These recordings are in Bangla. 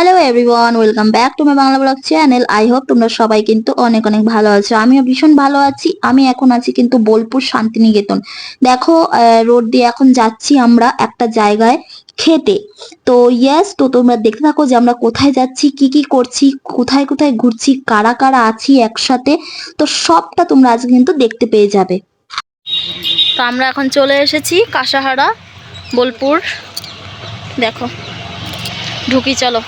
Hello everyone, welcome back to my Bangla blog channel. I hope তোমরা সবাই কিন্তু অনেক অনেক ভালো আছো। আমিও ভীষণ ভালো আছি। আমি এখন আছি কিন্তু বোলপুর শান্তিনিকেতন। দেখো, রোড দিয়ে এখন যাচ্ছি আমরা একটা জায়গায় খেতে। তো ইয়েস, তো তোমরা দেখতে থাকো যে আমরা কোথায় যাচ্ছি, কি কি করছি, কোথায় কোথায় ঘুরছি, কারা কারা আছি একসাথে। তো সবটা তোমরা আজকে কিন্তু দেখতে পেয়ে যাবে। তো আমরা এখন চলে এসেছি কাঁসাহারা, বোলপুর। দেখো, ঢুকি চলো।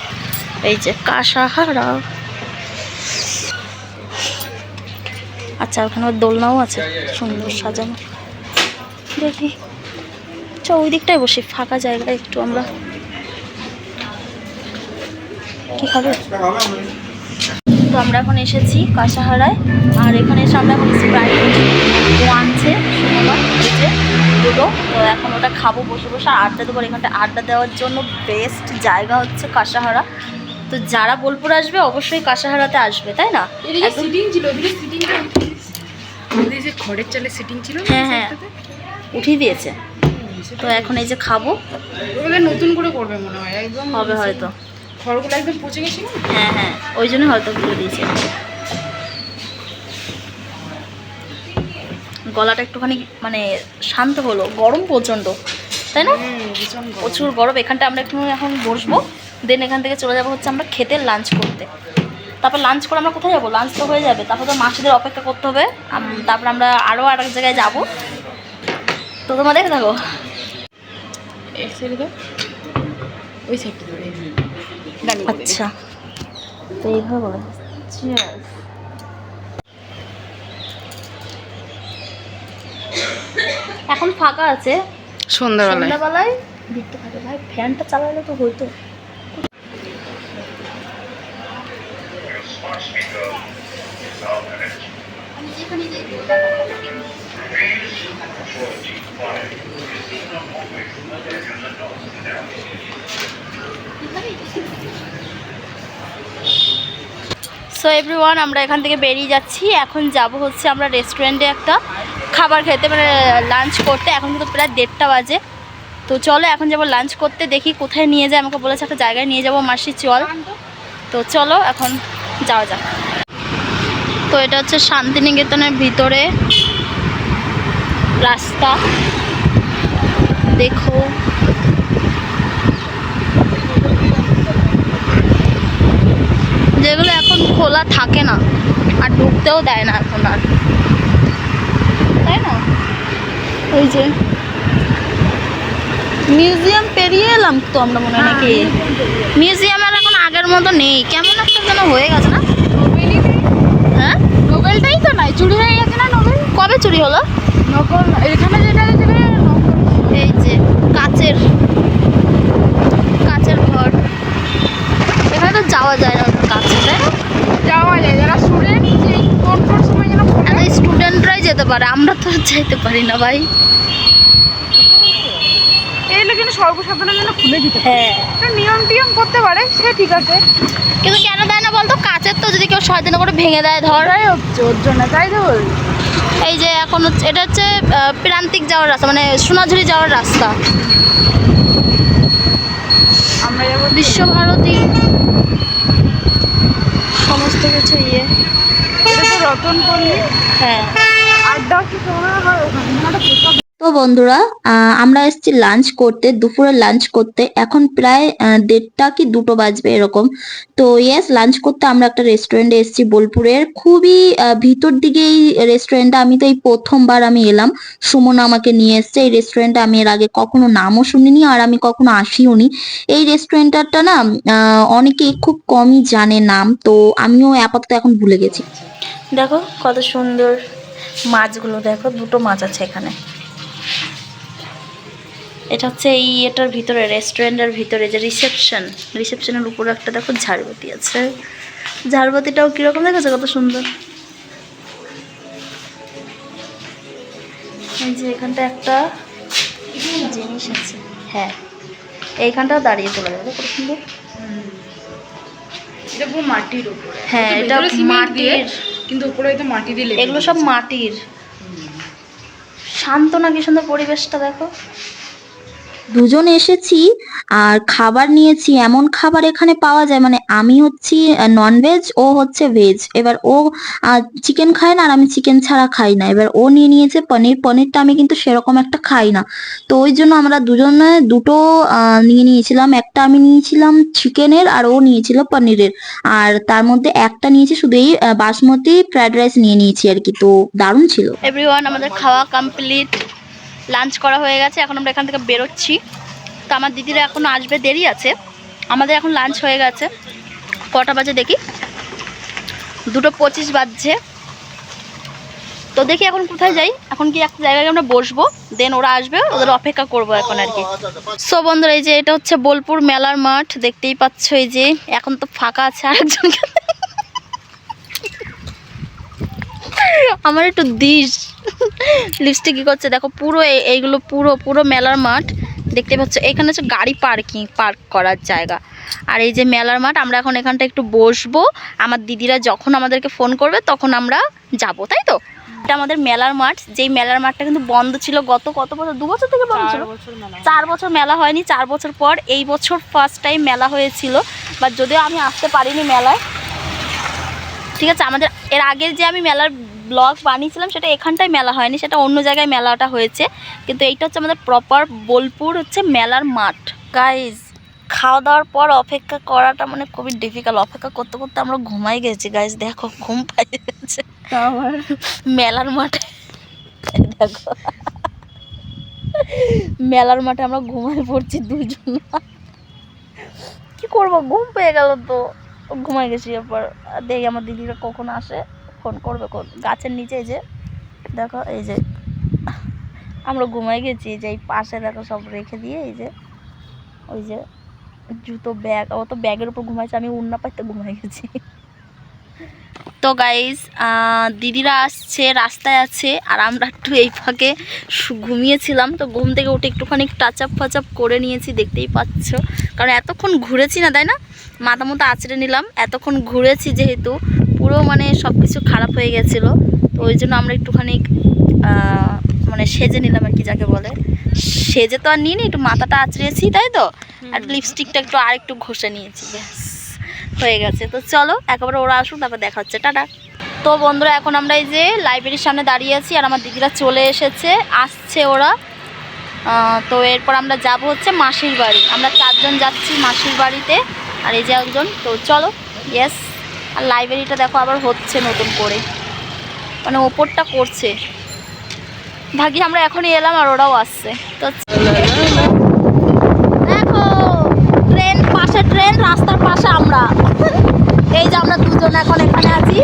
এই যে কাঁসাহারা। আচ্ছা, ওখানে দোলনাও আছে, সুন্দর সাজানো। দেখি, চল ওই দিকটায় বসি, ফাঁকা জায়গায় একটু। আমরা কি খাবে? তো আমরা এখন এসেছি কাঁসাহারায়, আর এখানে এসে আমরা এখন স্প্রাইট ও আনছে সুমনা, হয়েছে দুটো। তো এখন ওটা খাবো বসে বসে, আড্ডা দেবো। এখানটা আড্ডা দেওয়ার জন্য বেস্ট জায়গা হচ্ছে কাঁসাহারা। তো যারা বোলপুর আসবে অবশ্যই কাঁসাহারাতে আসবে, তাই না? খড়ের চালে সিটিং ছিল, হ্যাঁ হ্যাঁ, উঠিয়ে দিয়েছে। তো এখন এই যে খাবো। নতুন করে করবে মনে হয়, একদম হবে হয়তো, খড়গুলো একদম পচে গেছিল। হ্যাঁ হ্যাঁ, ওই জন্য হয়তো খুলে দিয়েছে। গলাটা একটুখানি মানে শান্ত হলো, গরম প্রচণ্ড, তাই না? প্রচুর গরম। এখানটা আমরা একটু এখন বসবো, দেন এখান থেকে চলে যাবো হচ্ছে আমরা খেতে, লাঞ্চ করতে। তারপর লাঞ্চ করে আমরা কোথায় যাবো? লাঞ্চ তো হয়ে যাবে, তারপর তো মাসিদের অপেক্ষা করতে হবে। তারপর আমরা আরও আর এক জায়গায় যাবো। তো তোমরা দেখে থাকো। ওই সাইডটা ধরে আচ্ছা, তো এইভাবে বলে এখন ফাঁকা আছে। সন্ধ্যাবেলায় দেখতে পাবে ভাই, ফ্যানটা চালালে তো হইতো। সো এভরিওয়ান, আমরা এখান থেকে বেরিয়ে যাচ্ছি। এখন যাব হচ্ছে আমরা রেস্টুরেন্টে একটা খাবার খেতে, মানে লাঞ্চ করতে। এখন কিন্তু প্রায় 1:30 বাজে। তো চলো এখন যাবো লাঞ্চ করতে। দেখি কোথায় নিয়ে যায়, আমাকে বলেছে একটা জায়গায় নিয়ে যাবো মাসি, চল। তো চলো এখন যাওয়া যাক। তো এটা হচ্ছে শান্তিনিকেতনের ভিতরে রাস্তা, দেখো। যেগুলো এখন খোলা থাকে না, আর ঢুকতেও দেয় না এখন আর, তাই না? ওই যে মিউজিয়াম পেরিয়ে এলাম তো আমরা, মনে হয় নাকি মিউজিয়াম আর এখন আগের মতো নেই, কেমন একটা যেন হয়ে গেছে না? হ্যাঁ, নোবেলটাই তো নাই, চুরি হয়ে গেছে না নোবেল? কবে চুরি হলো? নকল এখানে যেটা এই যে কাচের কাচের ঘর, এখানে তো যাওয়া যায় না কাছে, তাই না? যাওয়া যায়, যারা স্টুডেন্ট কোন কোন সময় যেন স্টুডেন্টরাই যেতে পারে, আমরা তো যেতে পারি না ভাই। এগুলো কিন্তু সর্বসাধারণের জন্য খুলে দিতে, হ্যাঁ, নিয়ম টিয়ম করতে পারে, সে ঠিক আছে। কিন্তু কেন দেয় না বলতো? কাচের তো, যদি কেউ শয়তানি করে ভেঙে দেয়, ধর ওর জন্য তাই তো। এই যে এখন হচ্ছে, এটা হচ্ছে প্রান্তিক যাওয়ার রাস্তা, মানে সোনাঝুরি যাওয়ার রাস্তা। আমরা যাবো বিশ্বভারতী, সমস্ত কিছু ইয়ে। এটা তো রতনপল্লী। হ্যাঁ, আড্ডা কি সময় হয় ওখানে? তো বন্ধুরা, আমরা এসেছি লাঞ্চ করতে, দুপুরে লাঞ্চ করতে। এখন প্রায় 1:30 কি 2 বাজবে এরকম। তো ইয়েস, লাঞ্চ করতে আমরা একটা রেস্টুরেন্টে এসেছি বোলপুরের, খুবই ভিতর দিকে এই রেস্টুরেন্টটা। আমি তো এই প্রথমবার আমি এলাম, সুমন আমাকে নিয়ে এসছে এই রেস্টুরেন্টে। আমি এর আগে কখনো নামও শুনিনি, আর আমি কখনো আসিওনি। এই রেস্টুরেন্টটা না অনেকে খুব কমই জানে নাম, তো আমিও আপাতত এখন ভুলে গেছি। দেখো কত সুন্দর মাছগুলো, দেখো 2টো মাছ আছে এখানে। এটা হচ্ছে এই এটার ভিতরে, রেস্টুরেন্টের ভিতরে যে রিসেপশনের উপরে একটা দেখো ঝাড়বাতি আছে। ঝাড়বাতিটাও কিরকম দেখেছো, কত সুন্দর। এই যে এখানটা একটা জিনিস আছে, হ্যাঁ এইখানটাও দাঁড়িয়ে তোলা যাবে, কত সুন্দর। এটা পুরো মাটির উপরে, হ্যাঁ এটা মাটির, কিন্তু উপরে এটা মাটি দিয়ে লেপে এগুলো সব মাটির। শান্ত না, কি সুন্দর পরিবেশটা দেখো। দুজন এসেছি আর খাবার নিয়েছি। এমন খাবার এখানে পাওয়া যায়, মানে আমি হচ্ছি ননভেজ, ও হচ্ছে ভেজ। এবার ও চিকেন খায় না আর আমি চিকেন ছাড়া খাই না। এবার ও নিয়ে নিয়েছে পনির। পনিরটা আমি কিন্তু সেরকম একটা খাই না, তো ওই জন্য আমরা দুজনে দুটো নিয়ে নিয়েছিলাম। একটা আমি নিয়েছিলাম চিকেনের আর ও নিয়েছিল পনিরের। আর তার মধ্যে একটা নিয়েছি শুধু এই বাসমতি ফ্রাইড রাইস নিয়ে নিয়েছি আর কি। তো দারুণ ছিল। এভরিওয়ান, আমাদের খাওয়া কমপ্লিট, লাঞ্চ করা হয়ে গেছে। এখন আমরা এখান থেকে বেরোচ্ছি। তো আমার দিদিরা এখনো আসবে, দেরি আছে। আমাদের এখন লাঞ্চ হয়ে গেছে। কটা বাজে দেখি, 2:25 বাজছে। তো দেখি এখন কোথায় যাই। এখন কি একটা জায়গায় আমরা বসবো, দেন ওরা আসবে, ওদের অপেক্ষা করবো এখন আর কি। সো বন্ধুরা, এই যে এটা হচ্ছে বোলপুর মেলার মাঠ, দেখতেই পাচ্ছ। এই যে এখন তো ফাঁকা আছে, আরেকজনকে আমার একটু দিস লিপস্টিক কি করছে দেখো। পুরো এইগুলো পুরো পুরো মেলার মাঠ দেখতে পাচ্ছ। এখানে হচ্ছে গাড়ি পার্ক করার জায়গা। আর এই যে মেলার মাঠ, আমরা এখন এখানটা একটু বসবো। আমার দিদিরা যখন আমাদেরকে ফোন করবে তখন আমরা যাব, তাই তো। এটা আমাদের মেলার মাঠ। যেই মেলার মাঠটা কিন্তু বন্ধ ছিল গত কত বছর, 2 বছর থেকে বন্ধ ছিল। 4 বছর মেলা হয়নি। 4 বছর পর এই বছর ফার্স্ট টাইম মেলা হয়েছিল। বাট যদিও আমি আসতে পারিনি মেলায়, ঠিক আছে। আমাদের এর আগের যে আমি মেলার ব্লগ বানিয়েছিলাম সেটা এখানটায় মেলা হয়নি, সেটা অন্য জায়গায় মেলাটা হয়েছে। কিন্তু এইটা হচ্ছে আমাদের প্রপার বোলপুর হচ্ছে মেলার মাঠ। গাইজ, খাওয়া দাওয়ার পর অপেক্ষা করাটা মানে খুবই ডিফিকাল্ট। অপেক্ষা করতে করতে আমরা ঘুমাই গেছি গাইজ। দেখো ঘুম পাই গেছে মেলার মাঠে। দেখো মেলার মাঠে আমরা ঘুমাই পড়ছি দুজন। কি করবো, ঘুম পেয়ে গেল তো ঘুমাই গেছি। এরপর দেখি আমার দিদিরা কখন আসে, ফোন করবে। গাছের নিচে এই যে দেখো, এই যে আমরা ঘুমাই গেছি। যে এই পাশে দেখো সব রেখে দিয়ে, এই যে ওই যে জুতো ব্যাগ, ও তো ব্যাগের উপর ঘুমাইছে, আমি উন্না পাইতে ঘুমাই গেছি। তো গাইজ, দিদিরা আসছে, রাস্তায় আছে, আর আমরা একটু এই ফাঁকে ঘুমিয়েছিলাম। তো ঘুম থেকে উঠে একটুখানি টাচ আপ করে নিয়েছি, দেখতেই পাচ্ছ। কারণ এতক্ষণ ঘুরেছি না, তাই না, মাথা মতো আঁচড়ে নিলাম। এতক্ষণ ঘুরেছি যেহেতু পুরো মানে সব কিছু খারাপ হয়ে গেছিলো। তো ওই জন্য আমরা একটুখানি মানে সেজে নিলাম আর কি, যাকে বলে। সেজে তো আর নিয়ে নি, একটু মাথাটা আঁচড়িয়েছি, তাই তো। আর লিপস্টিকটা আর একটু ঘষে নিয়েছি, ব্যাস হয়ে গেছে। তো চলো একেবারে ওরা আসুক, তারপর দেখা হচ্ছে, টাটা। তো বন্ধুরা, এখন আমরা এই যে লাইব্রেরির সামনে দাঁড়িয়ে আছি, আর আমার দিদিরা চলে এসেছে, আসছে ওরা। তো এরপর আমরা যাব হচ্ছে মাসির বাড়ি। আমরা 4 জন যাচ্ছি মাসির বাড়িতে, আর এই যে একজন। তো চলো, ইয়েস। আর লাইব্রেরিটা দেখো আবার হচ্ছে নতুন করে, মানে ওপরটা করছে। ভাগ্যি আমরা এখনই এলাম আর ওরাও আসছে। তো দেখো ট্রেন, পাশে ট্রেন, রাস্তার পাশে আমরা। এই যে আমরা দুজন এখন এখানে আছি,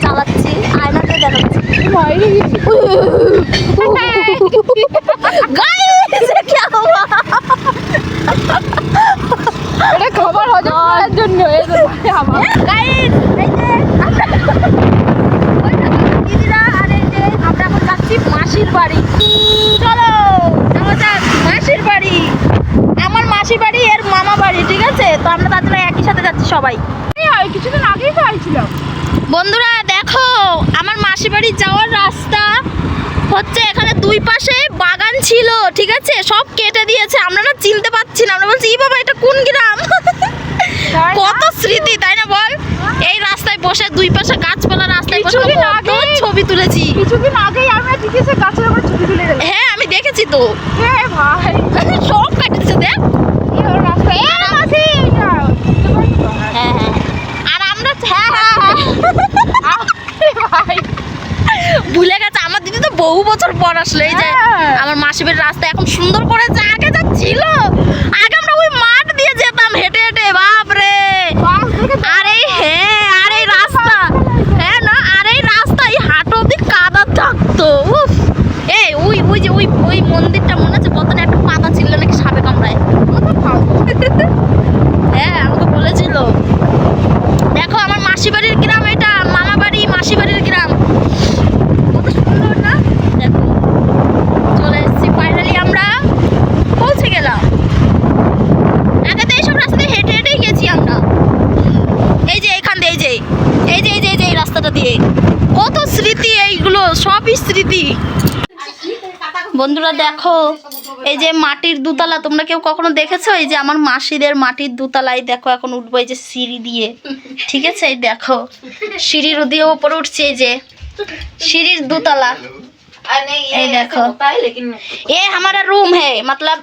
চালাচ্ছি, আয়নাতে দেখাচ্ছি। খবর হওয়ার জন্য দিদিরা, আর এই যে আমরা এখন যাচ্ছি মাসির বাড়ি। চলো যাওয়া যাক মাসির বাড়ি। আমার মাসির বাড়ি এর মামা বাড়ি, ঠিক আছে। তো আমরা তার জন্য একই সাথে যাচ্ছি সবাই। কিছুদিন আগেই তো আইছিলাম। বন্ধুরা দেখো, আমার মাসির বাড়ি যাওয়ার রাস্তা হচ্ছে এখানে 2 পাশে বাগান ছিল, ঠিক আছে, সব কেটে দিয়েছে। আমরা না চিনতে পারছি না, আমরা বলছি ই বাবা এটা কোন গ্রাম। কত স্মৃতি, তাই না বল। এই রাস্তায় বসে 2 পাশে গাছপালা, রাস্তায় বসে কত ছবি তুলেছি। কিছুদিন আগেই আমরা টিকেছে গাছের উপর ছবি তুলে দিলাম। হ্যাঁ আমি দেখেছি তো। হ্যাঁ ভাই, সব কেটেছে দেখ। এই রাস্তা এই মাসি এটা। হ্যাঁ হ্যাঁ, আর আমরা ভাই ভুলে গেছে। আমার দিদি তো বহু বছর পর আসলো। এই যে আমার মাসির বাড়ির রাস্তা এখন সুন্দর করেছে, আগে যা ছিল। আগে আমরা ওই মাঠ দিয়ে যেতাম হেঁটে হেঁটে, বাপরে। আর এই হ্যাঁ, আর এই রাস্তা, হ্যাঁ না, আর এই রাস্তায় হাঁটো অব্দি কাদা থাকতো। উফ, এই ওই যে ওই মন্দিরটা মনে আছে, কত না একটা পাতা ছিল নাকি সাপে কামড়ায়। হ্যাঁ আমাকে বলেছিল। দেখো আমার মাসি বাড়ির গ্রাম, এটা মামা বাড়ি মাসি বাড়ির গ্রাম, কত সুন্দর না। দেখো চলে এসেছি, ফাইনালি আমরা পৌঁছে গেলাম। আগে তো এইসব রাস্তা দিয়ে হেঁটে হেঁটেই গেছি আমরা। এই যে এখান দিয়ে, এই রাস্তাটা দিয়ে কত স্মৃতি, এইগুলো সবই স্মৃতি। বন্ধুরা দেখো এই যে মাটির দোতলা, তোমরা কেউ কখনো দেখেছো? এই যে আমার মাসিদের মাটির দোতলায় দেখো এখন উঠবো এই যে সিঁড়ি দিয়ে, ঠিক আছে? এই দেখো সিঁড়ির দিয়ে উপরে উঠছে, এই যে सीढ़ी दो ताला। ये देखो ये हमारा रूम है, मतलब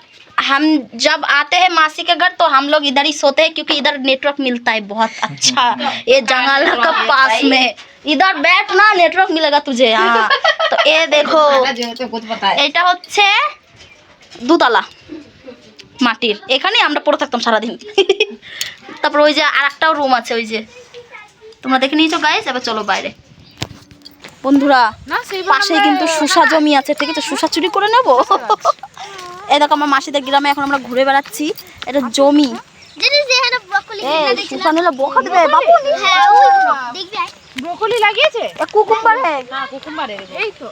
हम जब आते हैं मासी के घर तो हम लोग इधर ही सोते हैं क्योंकि इधर नेटवर्क मिलता है बहुत अच्छा। ये जंगल का पास में, इधर बैठ ना नेटवर्क मिलेगा तुझे। हाँ तो ये देखो এটা হচ্ছে দুতলা মাটির, এখানে আমরা পড়ে থাকতাম সারাদিন। তারপর ওই যে আরেকটাও রুম আছে, ওই যে তোমরা দেখে নিয়েছো গাইস। এবার চলো বাইরে বন্ধুরা, পাশেই কিন্তু শুষা জমি আছে, ঠিক আছে? শুষা চুরি করে নেবো। এই দেখো আমার মাসিদের গ্রামে এখন আমরা ঘুরে বেড়াচ্ছি, এটা জমি। শুষা নিলে বোকা দেবে বাবু। ব্রোকলি লাগিয়েছে? কুকুম্বার है না কুকুম্বার এই তো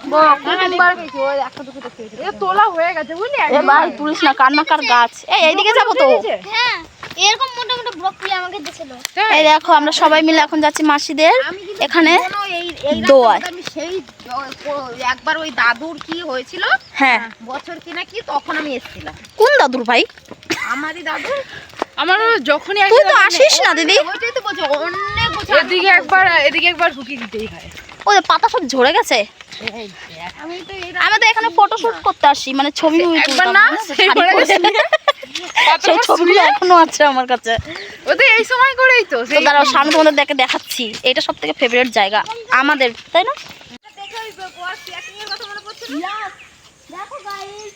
কুকুম্বার ওই একটা দুটো দেখতে হয়েছে, এটা তোলা হয়ে গেছে বুঝলি। এ ভাই তুলিস না, কান্নাকার গাছ। এইদিকে যাবো তো। হ্যাঁ এরকম মোটা মোটা ব্রোকলি আমাকে দিয়েছিল। এই দেখো আমরা সবাই মিলে এখন যাচ্ছি মাসিদের এখানে এই দোয়ায়। আমি সেই একবার ওই দাদুর কি হয়েছিল, হ্যাঁ বছর কি না কি, তখন আমি এসেছিলাম। কোন দাদুর ভাই? আমারই দাদু। আমার যখনই তুই তো আসিস না দিদি। ওইটাই তো বলছি, অনেক বছর এদিকে একবার ঢুকি দিতেই হয়। ওই পাতা সব ঝরে গেছে। আমি তো আমরা তো এখানে ফটোশুট করতে আসি, মানে ছবি একবার না সেই সেই ছবিগুলো এখনো আছে আমার কাছে। ওদের এই সময় করেই তো তো দাঁড়াও সামনে তোমাদের দেখাচ্ছি, এটা সব থেকে ফেভারিট জায়গা আমাদের, তাই না? দেখো গাইস,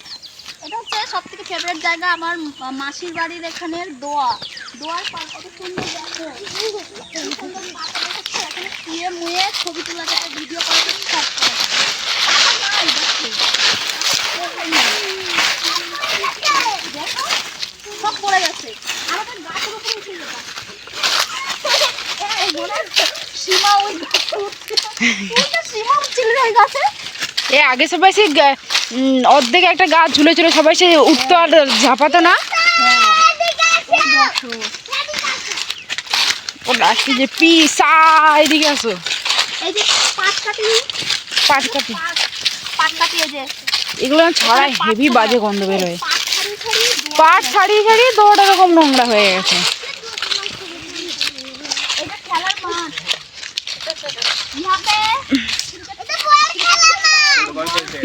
এটা হচ্ছে সব থেকে ফেভারিট জায়গা আমার মাসির বাড়ির এখানের দোয়ার পার কত সুন্দর। দেখো কি সুন্দর পাতা দেখছো, এখানে শুয়ে মুয়ে ছবি তোলা যায়, ভিডিও করা যায়, সব করা যায়। পাতা নাই, দেখো সব পড়ে গেছে, আমাদের গাছের উপরে উঠে যেতাম। সীমা ওই গাছে উঠছে, সীমা উঠছিল ওই গাছে। এ আগে সবাই সেই অর্ধেক একটা গাছ ঝুলেছিল, সবাই সে উঠতো আর ঝাঁপাতো না। ও আসছে যে পিসা, এদিকে আসো। এই যে পাট কাটি, এই যে এগুলো ছড়াই হেভি বাজে গন্ধ বেরোয়। পাট ছাড়িয়ে ছাড়িয়ে দৌড় এরকম নোংরা হয়ে গেছে। এটা খেলার মাঠ।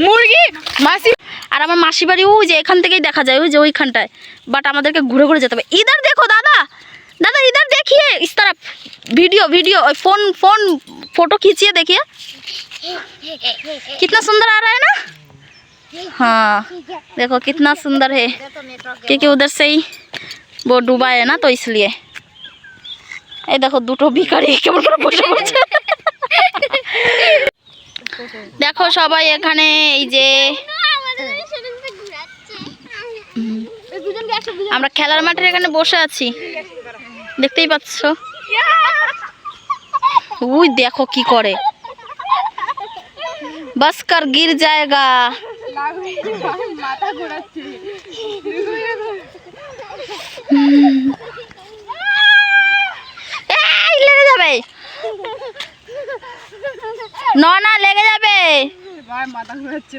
মুরগি মাসি আর আমার মাসি বাড়ি ওই যে এখান থেকেই দেখা যায়, ওই যে ওইখানটায়, বাট আমাদেরকে ঘুরে ঘুরে যেতে হবে। ইধার দেখো দাদা, इधर देखिए, इस तरफ वीडियो फोन फोटो खींचिए, देखिए कितना सुंदर आ रहा है ना। हाँ देखो कितना सुंदर है, क्योंकि उधर से ही वो डूबा है ना, तो इसलिए। এই দেখো দুটো ভিখারি কেমন করে বসে পড়ছে। দেখো সবাই এখানে এই যে আমরা খেলার মাঠের এখানে বসে আছি, দেখতেই পাচ্ছ। ওই দেখো কি করে, বাস কার গির জায়গা। মাথা ঘোরাচ্ছে। লেগে যাবে না লেগে যাবে। মাথা ঘোরাচ্ছে।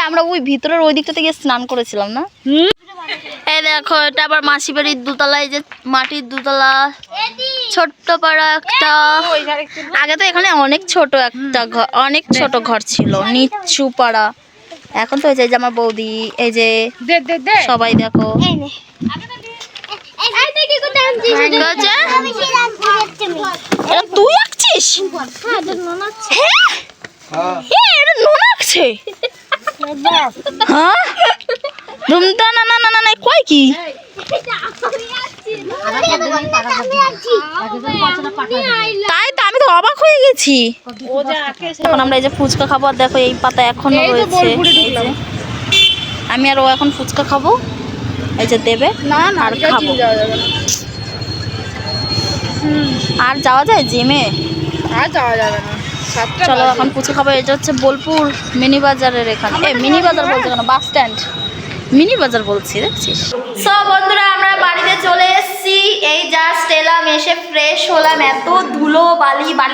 আমরা ওই ভিতরের ওই দিকটা থেকে স্নান করেছিলাম না। এই দেখো এটা আবার মাসি বাড়ির দোতলায়, যে মাটির দোতলা, ছোট্ট পাড়া একটা। আগে তো এখানে অনেক ছোট একটা ঘর, অনেক ছোট ঘর ছিল, নিচু পাড়া। এখন তো হয়েছে যে আমার বৌদি, এই যে সবাই দেখো। তুই আঁকছিস? হ্যাঁ এটা নোনা আঁকছে। হ্যাঁ না কয় কি, তাই তো আমি তো অবাক হয়ে গেছি। এখন আমরা এই যে ফুচকা খাবো, আর দেখো এই পাতা এখনো রয়েছে। এই যে আমি আর ও এখন ফুচকা খাবো, এই যে দেবে আর খাবো। আর যাওয়া যায় জিমে? আর যাওয়া যাবে না, চলো এখন ফুচকা খাবো। এটা হচ্ছে বোলপুর মিনি বাজারের এখানে, মিনি বাজার বলছে কেন, বাস স্ট্যান্ড মিনি বাজার বলছি, দেখছিস। সব বন্ধুরা আমরা বাড়িতে চলে এসেছি, এই জাস্ট এলাম, এসে ফ্রেশ হলাম। এত ধুলো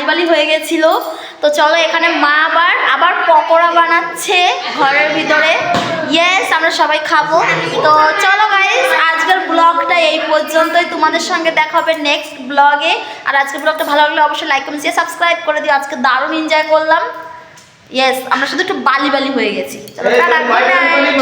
বালি হয়ে গেছিল, তো চলো এখানে মা আবার পকোড়া বানাচ্ছে ঘরের ভিতরে। ইয়েস, আমরা সবাই খাবো। তো চলো গাইস, আজকের ব্লগটা এই পর্যন্তই। তোমাদের সঙ্গে দেখা হবে নেক্সট ব্লগে। আর আজকের ব্লগটা ভালো লাগলে অবশ্যই লাইক কমেন্ট শেয়ার সাবস্ক্রাইব করে দিও। আজকে দারুণ এনজয় করলাম। ইয়েস, আমরা শুধু একটু বালি হয়ে গেছি। চলো টাটা, গুড নাইট।